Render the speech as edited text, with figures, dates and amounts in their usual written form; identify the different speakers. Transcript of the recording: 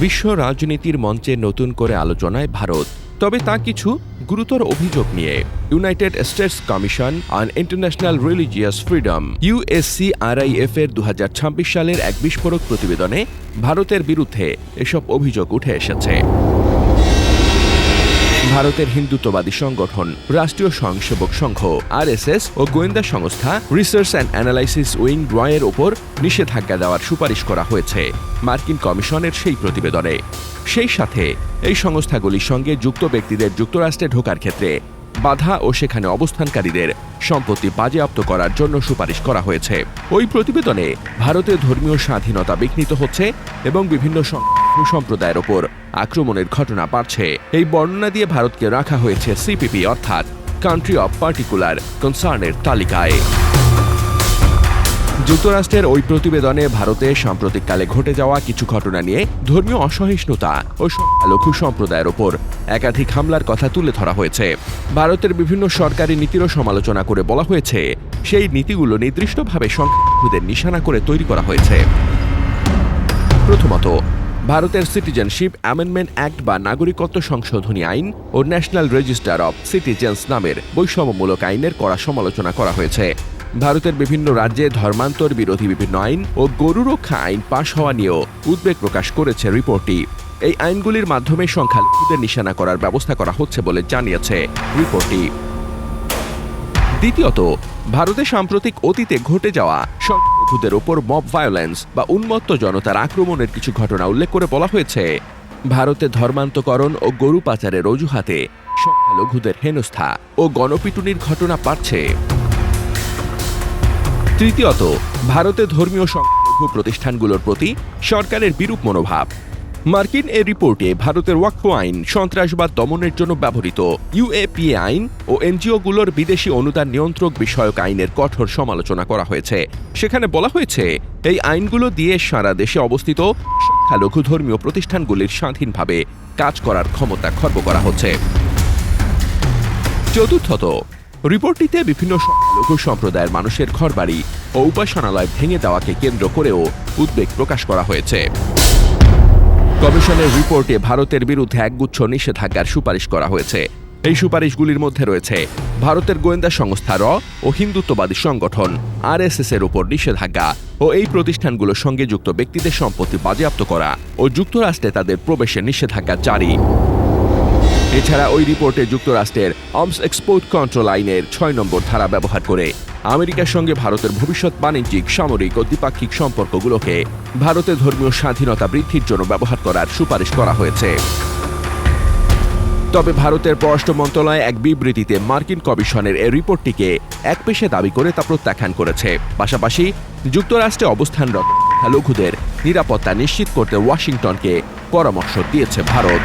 Speaker 1: বিশ্ব রাজনীতির মঞ্চে নতুন করে আলোচনায় ভারত, তবে তা কিছু গুরুতর অভিযোগ নিয়ে। United states commission on international religious freedom USCRIF এর 2026 সালের এক বিস্ফোরক প্রতিবেদনে ভারতের বিরুদ্ধে এসব অভিযোগ উঠে এসেছে। ভারতের হিন্দুত্ববাদী সংগঠন রাষ্ট্রীয় স্বয়ংসেবক সংঘ RSS ও গোয়েন্দা সংস্থা রিসার্চ অ্যান্ড অ্যানালাইসিস উইং ড্রয়ের ওপর নিষেধাজ্ঞা দেওয়ার সুপারিশ করা হয়েছে মার্কিন কমিশনের সেই প্রতিবেদনে। সেই সাথে এই সংস্থাগুলির সঙ্গে যুক্ত ব্যক্তিদের যুক্তরাষ্ট্রে ঢোকার ক্ষেত্রে বাধা ও সেখানে অবস্থানকারীদের সম্পত্তি বাজেয়াপ্ত করার জন্য সুপারিশ করা হয়েছে। ওই প্রতিবেদনে ভারতের ধর্মীয় স্বাধীনতা বিঘ্নিত হচ্ছে এবং বিভিন্ন সম্প্রদায়ের ওপর আক্রমণের ঘটনা বাড়ছে এই বর্ণনা দিয়ে ভারতকে রাখা হয়েছে CPP অর্থাৎ কান্ট্রি অব পার্টিকুলার কনসার্নের তালিকায়। যুক্তরাষ্ট্রের ওই প্রতিবেদনে ভারতে সাম্প্রতিককালে ঘটে যাওয়া কিছু ঘটনা নিয়ে ধর্মীয় অসহিষ্ণুতা ও সংখ্যালঘু সম্প্রদায়ের ওপর একাধিক হামলার কথা তুলে ধরা হয়েছে। ভারতের বিভিন্ন সরকারি নীতিরও সমালোচনা করে বলা হয়েছে সেই নীতিগুলো নির্দিষ্টভাবে সংখ্যালঘুদের নিশানা করে তৈরি করা হয়েছে। প্রথমত, ভারতের সিটিজেনশিপ অ্যামেন্ডমেন্ট অ্যাক্ট বা নাগরিকত্ব সংশোধনী আইন ও ন্যাশনাল রেজিস্টার অব সিটিজেন্স নামের বৈষম্যমূলক আইনের কড়া সমালোচনা করা হয়েছে। ভারতের বিভিন্ন রাজ্যে ধর্মান্তর বিরোধী বিভিন্ন আইন ও গরু রক্ষা আইন পাশ হওয়া নিয়েও উদ্বেগ প্রকাশ করেছে রিপোর্টটি। এই আইনগুলির মাধ্যমে সংখ্যালঘুদের নিশানা করার ব্যবস্থা করা হচ্ছে বলে জানিয়েছে রিপোর্টটি। দ্বিতীয়ত, ভারতে সাম্প্রতিক অতীতে ঘটে যাওয়া সংখ্যালঘুদের ওপর মব ভায়োলেন্স বা উন্মত্ত জনতার আক্রমণের কিছু ঘটনা উল্লেখ করে বলা হয়েছে ভারতে ধর্মান্তকরণ ও গরু পাচারের অজুহাতে সংখ্যালঘুদের হেনস্থা ও গণপিটুনির ঘটনা বাড়ছে। তৃতীয়ত, ভারতে ধর্মীয় সংখ্যালঘু প্রতিষ্ঠানগুলোর প্রতি সরকারের বিরূপ মনোভাব। মার্কিন এই রিপোর্টে ভারতের ওয়াকফ আইন, সন্ত্রাসবাদ দমনের জন্য ব্যবহৃত UAPA আইন ও NGOগুলোর বিদেশি অনুদান নিয়ন্ত্রক বিষয়ক আইনের কঠোর সমালোচনা করা হয়েছে। সেখানে বলা হয়েছে এই আইনগুলো দিয়ে সারা দেশে অবস্থিত সংখ্যালঘু ধর্মীয় প্রতিষ্ঠানগুলির স্বাধীনভাবে কাজ করার ক্ষমতা খর্ব করা হচ্ছে। চতুর্থত, রিপোর্টটিতে বিভিন্ন সংখ্যালঘু সম্প্রদায়ের মানুষের ঘরবাড়ি ও উপাসনালয় ভেঙে দেওয়াকে কেন্দ্র করেও উদ্বেগ প্রকাশ করা হয়েছে। কমিশনের রিপোর্টে ভারতের বিরুদ্ধে একগুচ্ছ নিষেধাজ্ঞার সুপারিশ করা হয়েছে। এই সুপারিশগুলির মধ্যে রয়েছে ভারতের গোয়েন্দা সংস্থা র ও হিন্দুত্ববাদী সংগঠন RSS এর উপর নিষেধাজ্ঞা ও এই প্রতিষ্ঠানগুলোর সঙ্গে যুক্ত ব্যক্তিদের সম্পত্তি বাজেয়াপ্ত করা ও যুক্তরাষ্ট্রে তাদের প্রবেশের নিষেধাজ্ঞা জারি। এছাড়া ওই রিপোর্টে যুক্তরাষ্ট্রের আর্মস এক্সপোর্ট কন্ট্রোল আইনের 6 নম্বর ধারা ব্যবহার করে আমেরিকার সঙ্গে ভারতের ভবিষ্যৎ বাণিজ্যিক, সামরিক ও দ্বিপাক্ষিক সম্পর্কগুলোকে ভারতের ধর্মীয় স্বাধীনতা বৃদ্ধির জন্য ব্যবহার করার সুপারিশ করা হয়েছে। তবে ভারতের পররাষ্ট্র মন্ত্রণালয় এক বিবৃতিতে মার্কিন কমিশনের এই রিপোর্টটিকে একপেশে দাবি করে তা প্রত্যাখ্যান করেছে। পাশাপাশি যুক্তরাষ্ট্রে অবস্থানরত সংখ্যালঘুদের নিরাপত্তা নিশ্চিত করতে ওয়াশিংটনকে পরামর্শ দিয়েছে ভারত।